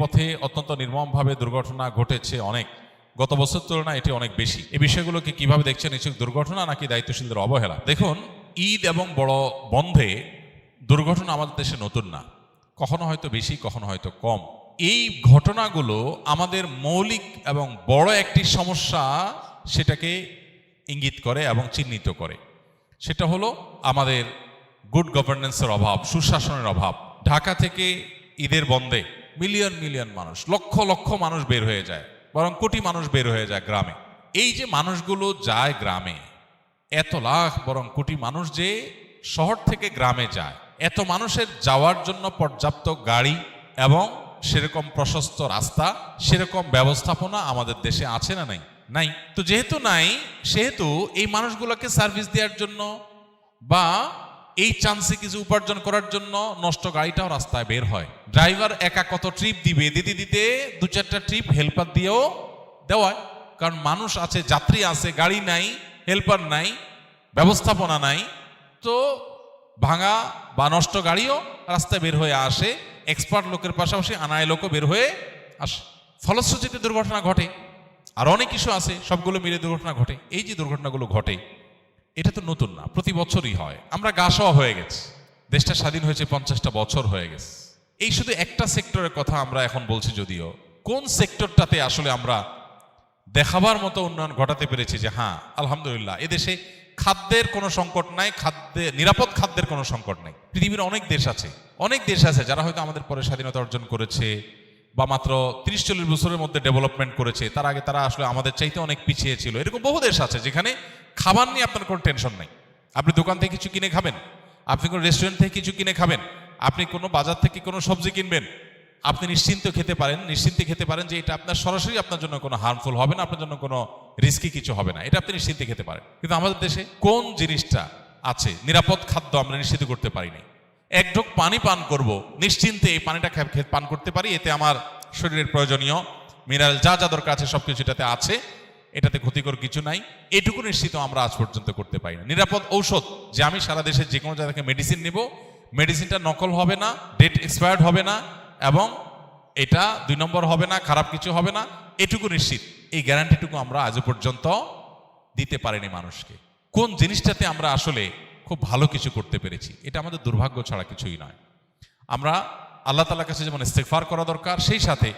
পথে অত্যন্ত নির্মমভাবে দুর্ঘটনা ঘটেছে অনেক, গত বছর তুলনায় এটি অনেক বেশি। এই বিষয়গুলোকে কিভাবে দেখছেন? নিশ্চয় দুর্ঘটনা নাকি দায়িত্বশীলদের অবহেলা? দেখুন, ঈদ এবং বড় বন্ধে দুর্ঘটনা আমাদের দেশে নতুন না, কখনো হয়তো বেশি, কখনো হয়তো কম। এই ঘটনাগুলো আমাদের মৌলিক এবং বড় একটি সমস্যা সেটাকে ইঙ্গিত করে এবং চিহ্নিত করে। সেটা হলো আমাদের গুড গভর্নেন্সের অভাব, সুশাসনের অভাব। ঢাকা থেকে ঈদের বন্ধে মিলিয়ন মিলিয়ন মানুষ, লক্ষ লক্ষ মানুষ বের হয়ে যায়, বরং কোটি মানুষ বের হয়ে যায় গ্রামে। এই যে মানুষগুলো যায় গ্রামে, এত লাখ বরং কোটি মানুষ যে শহর থেকে গ্রামে যায়, এত মানুষের যাওয়ার জন্য পর্যাপ্ত গাড়ি এবং সেরকম প্রশস্ত রাস্তা, সেরকম ব্যবস্থাপনা আমাদের দেশে আছে না নাই? নাই। তো যেহেতু নাই, সেহেতু এই মানুষগুলোকে সার্ভিস দেওয়ার জন্য বা এই চান্সে কিছু উপার্জন করার জন্য নষ্ট গাড়িটাও রাস্তায় বের হয়। ড্রাইভার একা কত ট্রিপ দিবে, দিতে দিতে দু চারটা ট্রিপ হেল্পার দিয়েও দেওয়ায়। কারণ মানুষ আছে, যাত্রী আছে, গাড়ি নাই, হেল্পার নাই, ব্যবস্থাপনা নাই, তো ভাঙা বা নষ্ট গাড়িও রাস্তায় বের হয়ে আসে। এক্সপার্ট লোকের পাশাপাশি আনায় লোকও বের হয়ে আসে, ফলশ্রুতিতে দুর্ঘটনা ঘটে। আর অনেক কিছু আছে, সবগুলো মিলে দুর্ঘটনা ঘটে। এই যে দুর্ঘটনাগুলো ঘটে, এটা তো নতুন না, প্রতি বছরই হয়। আমরা গা সওয়া হয়ে গেছি, দেশটা স্বাধীন হয়েছে 50টা বছর হয়ে গেছে। এই শুধু একটা সেক্টরের কথা আমরা এখন বলছি, যদিও কোন সেক্টরটাতে আসলে আমরা দেখাবার মতো উন্নয়ন ঘটাতে পেরেছি যে হ্যাঁ আলহামদুলিল্লাহ এদেশে খাদ্যের কোনো সংকট নাই, নিরাপদ খাদ্যের কোনো সংকট নাই। পৃথিবীর অনেক দেশ আছে যারা হয়তো আমাদের পরে স্বাধীনতা অর্জন করেছে বা মাত্র 30-40 বছরের মধ্যে ডেভেলপমেন্ট করেছে। তার আগে তারা আসলে আমাদের চাইতে অনেক পিছিয়ে ছিল। এরকম বহু দেশ আছে যেখানে খাবার নিয়ে আপনার কোনো টেনশন নাই। আপনি দোকান থেকে কিছু কিনে খাবেন, আপনি কোনো রেস্টুরেন্ট থেকে কিছু কিনে খাবেন, আপনি কোনো বাজার থেকে কোনো সবজি কিনবেন, আপনি নিশ্চিন্তে খেতে পারেন যে এটা আপনার সরাসরি আপনার জন্য কোনো হার্মফুল হবে না, আপনার জন্য কোনো রিস্কি কিছু হবে না, এটা আপনি নিশ্চিন্তে খেতে পারেন। কিন্তু আমাদের দেশে কোন জিনিসটা আছে নিরাপদ খাদ্য আমরা নিশ্চিত করতে পারি নাই। এক ঢোক পানি পান করব, নিশ্চিন্তে এই পানিটা পান করতে পারি, এতে আমার শরীরের প্রয়োজনীয় মিনারেল যা যা দরকার আছে সবকিছু এটাতে আছে, এটাতে ক্ষতিকর কিছু নাই, এটুকু নিশ্চিত আমরা আজ পর্যন্ত করতে পারি না। নিরাপদ ঔষধ, যে আমি সারা দেশে যে কোনো জায়গা থেকে মেডিসিন নেব, মেডিসিনটা নকল হবে না, ডেট এক্সপায়ার্ড হবে না এবং এটা 2 নম্বর হবে না, খারাপ কিছু হবে না, এটুকু নিশ্চিত, এই গ্যারান্টিটুকু আমরা আজও পর্যন্ত দিতে পারিনি মানুষকে। কোন জিনিসটাতে আমরা আসলে খুব ভালো কিছু করতে পেরেছি, এটা আমাদের দুর্ভাগ্য ছাড়া কিছুই নয়। আমরা আল্লাহ তাআলার কাছে যেমন ইস্তেগফার করা দরকার, সেই সাথে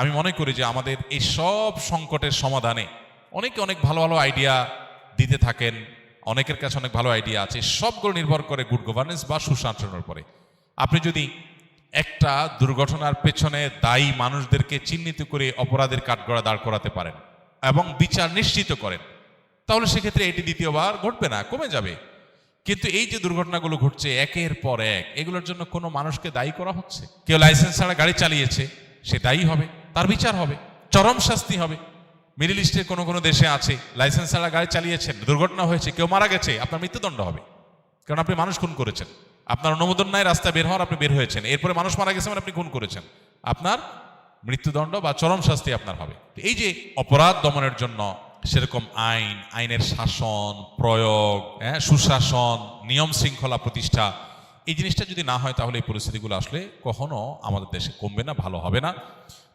আমি মনে করি যে আমাদের এই সব সংকটের সমাধানে অনেকে অনেক ভালো ভালো আইডিয়া দিতে থাকেন, অনেকের কাছে অনেক ভালো আইডিয়া আছে, সবগুলো নির্ভর করে গুড গভর্নেন্স বা সুশাসনের উপরে। আপনি যদি একটা দুর্ঘটনার পেছনে দায়ী মানুষদেরকে চিহ্নিত করে অপরাধের কাঠগড়া দাঁড় করাতে পারেন এবং বিচার নিশ্চিত করেন, তাহলে সেক্ষেত্রে এটি দ্বিতীয়বার ঘটবে না, কমে যাবে। কিন্তু এই যে দুর্ঘটনাগুলো ঘটছে একের পর এক, এগুলোর জন্য কোনো মানুষকে দায়ী করা হচ্ছে। কেউ লাইসেন্স ছাড়া গাড়ি চালিয়েছে, সে দায়ী হবে, তার বিচার হবে, চরম শাস্তি হবে। মিডল ইস্টের কোনো কোনো দেশে আছে, লাইসেন্স ছাড়া গাড়ি চালিয়েছেন, দুর্ঘটনা হয়েছে, কেউ মারা গেছে, আপনার মৃত্যুদণ্ড হবে, কারণ আপনি মানুষ খুন করেছেন। আপনার অনুমোদন নাই রাস্তায় বের হওয়ার, আপনি বের হয়েছেন, এরপরে মানুষ মারা গেছে মানে আপনি খুন করেছেন, আপনার মৃত্যুদণ্ড বা চরম শাস্তি আপনার হবে। এই যে অপরাধ দমনের জন্য সেরকম আইনের শাসন প্রয়োগ, সুশাসন, নিয়ম শৃঙ্খলা প্রতিষ্ঠা, এই জিনিসটা যদি না হয় তাহলে এই পরিস্থিতিগুলো আসলে কখনো আমাদের দেশে কমবে না, ভালো হবে না।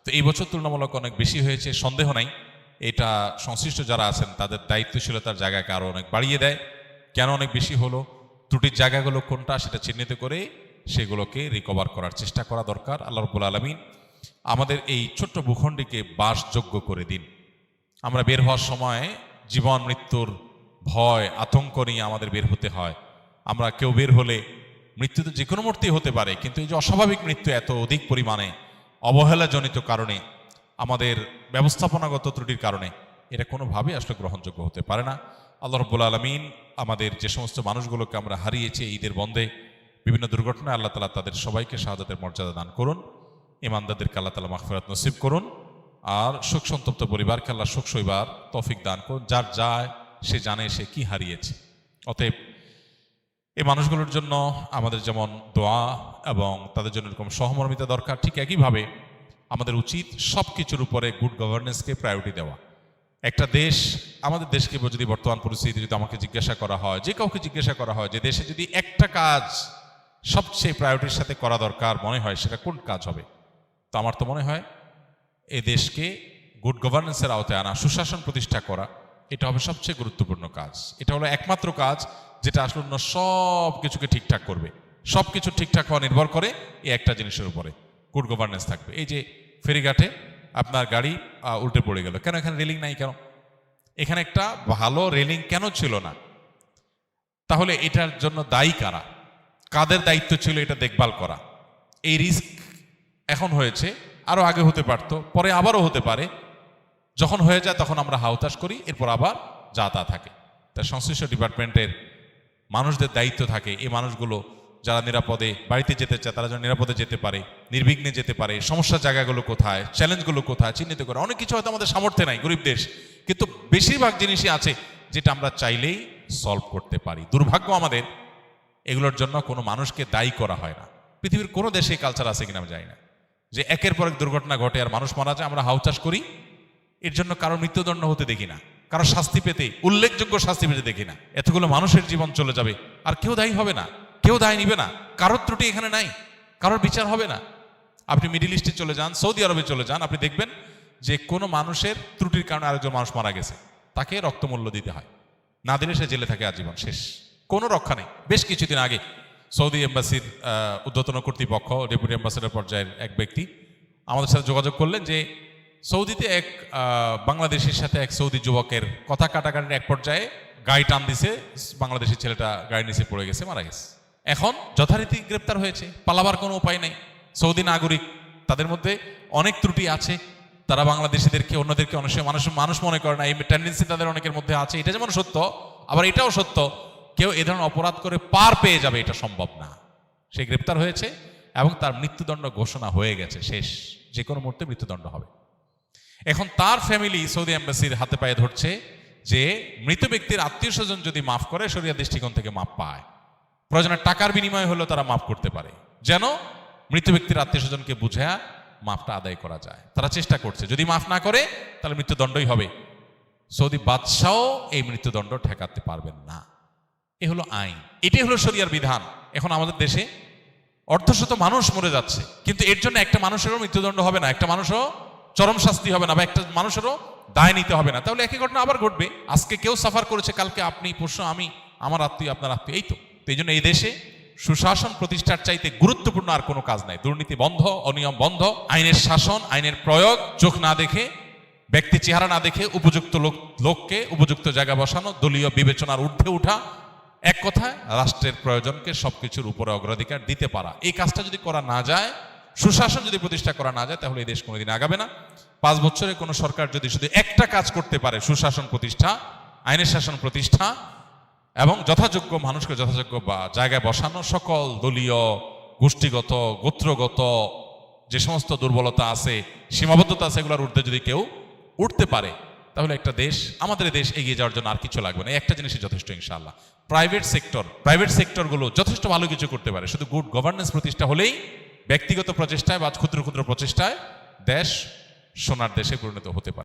তো এই বছর তুলনামূলক অনেক বেশি হয়েছে, সন্দেহ নাই। এটা সংশ্লিষ্ট যারা আছেন তাদের দায়িত্বশীলতার জায়গাকে আরো অনেক বাড়িয়ে দেয়। কেন অনেক বেশি হলো, ত্রুটির জায়গাগুলো কোনটা সেটা চিহ্নিত করে সেগুলোকে রিকভার করার চেষ্টা করা দরকার। আল্লাহ রাব্বুল আলামিন আমাদের এই ছোট্ট ভূখণ্ডকে বাসযোগ্য করে দিন। আমরা বের হওয়ার সময় জীবন মৃত্যুর ভয় আতঙ্ক নিয়ে আমাদের বের হতে হয়। আমরা কেউ বের হলে মৃত্যু তো যে কোনো মুহূর্তেই হতে পারে, কিন্তু এই যে অস্বাভাবিক মৃত্যু এত অধিক পরিমাণে অবহেলাজনিত কারণে, আমাদের ব্যবস্থাপনাগত ত্রুটির কারণে, এটা কোনোভাবেই আসলে গ্রহণযোগ্য হতে পারে না। আল্লাহ রাব্বুল আলামিন আমাদের যে সমস্ত মানুষগুলোকে আমরা হারিয়েছি ঈদের বন্ধে বিভিন্ন দুর্ঘটনায়, আল্লাহ তাআলা তাদের সবাইকে শাহাদাতের মর্যাদা দান করুন, ইমানদারদেরকে আল্লাহ তাআলা মাগফিরাত নসিব করুন, আর শোক সন্তপ্ত পরিবারকে আল্লাহ শোক সইবার তৌফিক দান করুন। যার যায় সে জানে সে কি হারিয়েছে। অতএব এই মানুষগুলোর জন্য আমাদের যেমন দোয়া এবং তাদের জন্য এরকম সহমর্মিতা দরকার, ঠিক একইভাবে আমাদের উচিত সব কিছুর উপরে গুড গভর্নেন্সকে প্রায়োরিটি দেওয়া। একটা দেশ, আমাদের দেশকে যদি বর্তমান পরিস্থিতি যদি আমাকে জিজ্ঞাসা করা হয়, যে কাউকে জিজ্ঞাসা করা হয় যে দেশে যদি একটা কাজ সবচেয়ে প্রায়োরিটির সাথে করা দরকার মনে হয়, সেটা কোন কাজ হবে? তো আমার তো মনে হয় এই দেশকে গুড গভর্নেন্সের আওতায় আনা, সুশাসন প্রতিষ্ঠা করা, এটা হবে সবচেয়ে গুরুত্বপূর্ণ কাজ। এটা হলো একমাত্র কাজ যেটা আসলে অন্য সব কিছুকে ঠিকঠাক করবে। সব কিছু ঠিকঠাক হওয়া নির্ভর করে এই একটা জিনিসের উপরে, গুড গভর্নেন্স থাকবে। এই যে ফেরিঘাটে আপনার গাড়ি উল্টে পড়ে গেল, কেন? এখানে রেলিং নাই কেন? এখানে একটা ভালো রেলিং কেন ছিল না? তাহলে এটার জন্য দায়ী কারা? কাদের দায়িত্ব ছিল এটা দেখভাল করা? এই রিস্ক এখন হয়েছে, আরো আগে হতে পারতো, পরে আবারও হতে পারে। যখন হয়ে যায় তখন আমরা হাউতাশ করি, এরপর আবার যা তা থাকে। তাই সংশ্লিষ্ট ডিপার্টমেন্টের মানুষদের দায়িত্ব থাকে এই মানুষগুলো যারা নিরাপদে বাড়িতে যেতে চায় তারা যেন নিরাপদে যেতে পারে, নির্বিঘ্নে যেতে পারে। সমস্যার জায়গাগুলো কোথায়, চ্যালেঞ্জগুলো কোথায় চিহ্নিত করে। অনেক কিছু হয়তো আমাদের সামর্থ্যে নাই, গরিব দেশ, কিন্তু বেশিরভাগ জিনিসই আছে যেটা আমরা চাইলেই সলভ করতে পারি। দুর্ভাগ্য আমাদের, এগুলোর জন্য কোনো মানুষকে দায়ী করা হয় না। পৃথিবীর কোনো দেশে কালচার আছে কিনা আমি জানি না, যে একের পর এক দুর্ঘটনা ঘটে আর মানুষ মারা যায়, আমরা হাউচাষ করি, এর জন্য কারো মৃত্যুদণ্ড হতে দেখি না, কারো শাস্তি পেতে, উল্লেখযোগ্য শাস্তি পেতে দেখি না। এতগুলো মানুষের জীবন চলে যাবে আর কেউ দায়ী হবে না, কেউ দায় নিবে না। কারোর ত্রুটি এখানে নাই, কারোর বিচার হবে না। আপনি মিডিল ইস্টে চলে যান, সৌদি আরবে চলে যান, আপনি দেখবেন যে কোনো মানুষের ত্রুটির কারণে আরেকজন মানুষ মারা গেছে, তাকে রক্তমূল্য দিতে হয়, না দিলে সে জেলে থাকে আজীবন, শেষ, কোনো রক্ষা নেই। বেশ কিছুদিন আগে সৌদি এম্বাসির ঊর্ধ্বতন কর্তৃপক্ষ, ডেপুটি অ্যাম্বাসেডর পর্যায়ের এক ব্যক্তি আমাদের সাথে যোগাযোগ করলেন যে সৌদিতে এক বাংলাদেশের সাথে এক সৌদি যুবকের কথা কাটাকাটির এক পর্যায়ে গাড়ি টান দিছে, বাংলাদেশের ছেলেটা গাড়ির নিচে পড়ে গেছে, মারা গেছে। এখন যথারীতি গ্রেপ্তার হয়েছে, পালাবার কোনো উপায় নেই। সৌদি নাগরিক, তাদের মধ্যে অনেক ত্রুটি আছে, তারা বাংলাদেশিদেরকে অন্যদেরকে অনেক সময় মানুষ মনে করে না, এই টেন্ডেন্সি তাদের অনেকের মধ্যে আছে। এটা যেমন সত্য, আবার এটাও সত্য কেউ এ ধরনের অপরাধ করে পার পেয়ে যাবে এটা সম্ভব না। সে গ্রেপ্তার হয়েছে এবং তার মৃত্যুদণ্ড ঘোষণা হয়ে গেছে, শেষ, যে কোনো মুহূর্তে মৃত্যুদণ্ড হবে। এখন তার ফ্যামিলি সৌদি এম্বাসির হাতে পায়ে ধরছে যে মৃত ব্যক্তির আত্মীয় স্বজন যদি মাফ করে, শরিয়া দৃষ্টিকোণ থেকে মাফ পায়, প্রয়োজনে টাকার বিনিময় হলেও তারা মাফ করতে পারে, যেন মৃত ব্যক্তির আত্মীয় স্বজনকে বুঝায়া মাফটা আদায় করা যায়। তারা চেষ্টা করছে, যদি মাফ না করে তাহলে মৃত্যুদণ্ডই হবে। সৌদি বাদশাহ এই মৃত্যুদণ্ড ঠেকাতে পারবেন না। এ হলো আইন, এটাই হলো শরিয়ার বিধান। এখন আমাদের দেশে অর্ধশত মানুষ মরে যাচ্ছে, কিন্তু এর জন্য একটা মানুষেরও মৃত্যুদণ্ড হবে না, একটা মানুষও চরম শাস্তি হবে না, বা একটা মানুষেরও দায় নিতে হবে না। তাহলে একই ঘটনা আবার ঘটবে। আজকে কেউ সাফার করেছে, কালকে আপনি, পরশু আমি, আমার আত্মীয় আপনার আত্মীয়, এই তো। এই জন্য এই দেশে সুশাসন প্রতিষ্ঠার চাইতে গুরুত্বপূর্ণ আর কোনো কাজ নাই। দুর্নীতি বন্ধ, অনিয়ম বন্ধ, আইনের শাসন, আইনের প্রয়োগ, চোখ না দেখে, ব্যক্তি চেহারা না দেখে উপযুক্ত লোককে উপযুক্ত জায়গা বসানো, দলীয় বিবেচনার ঊর্ধ্বে উঠা, এক কথায় রাষ্ট্রের প্রয়োজনকে সবকিছুর উপরে অগ্রাধিকার দিতে পারা। এই কাজটা যদি করা না যায়, সুশাসন যদি প্রতিষ্ঠা করা না যায়, তাহলে এই দেশ কোনোদিন আগাবে না। 5 বছরে কোনো সরকার যদি শুধু একটা কাজ করতে পারে, সুশাসন প্রতিষ্ঠা, আইনের শাসন প্রতিষ্ঠা এবং যথাযোগ্য মানুষকে যথাযোগ্য জায়গায় বসানো, সকল দলীয়, গোষ্ঠীগত, গোত্রগত যে সমস্ত দুর্বলতা আছে, সীমাবদ্ধতা আছে, এগুলোর ঊর্ধ্বে যদি কেউ উঠতে পারে, তাহলে একটা দেশ, আমাদের দেশ এগিয়ে যাওয়ার জন্য আর কিছু লাগবে না। একটা জিনিসই যথেষ্ট ইনশাআল্লাহ। প্রাইভেট সেক্টরগুলো যথেষ্ট ভালো কিছু করতে পারে, শুধু গুড গভর্নেন্স প্রতিষ্ঠা হলেই, ব্যক্তিগত প্রচেষ্টায় বা ক্ষুদ্র ক্ষুদ্র প্রচেষ্টায় দেশ সোনার দেশে পরিণত হতে পারে।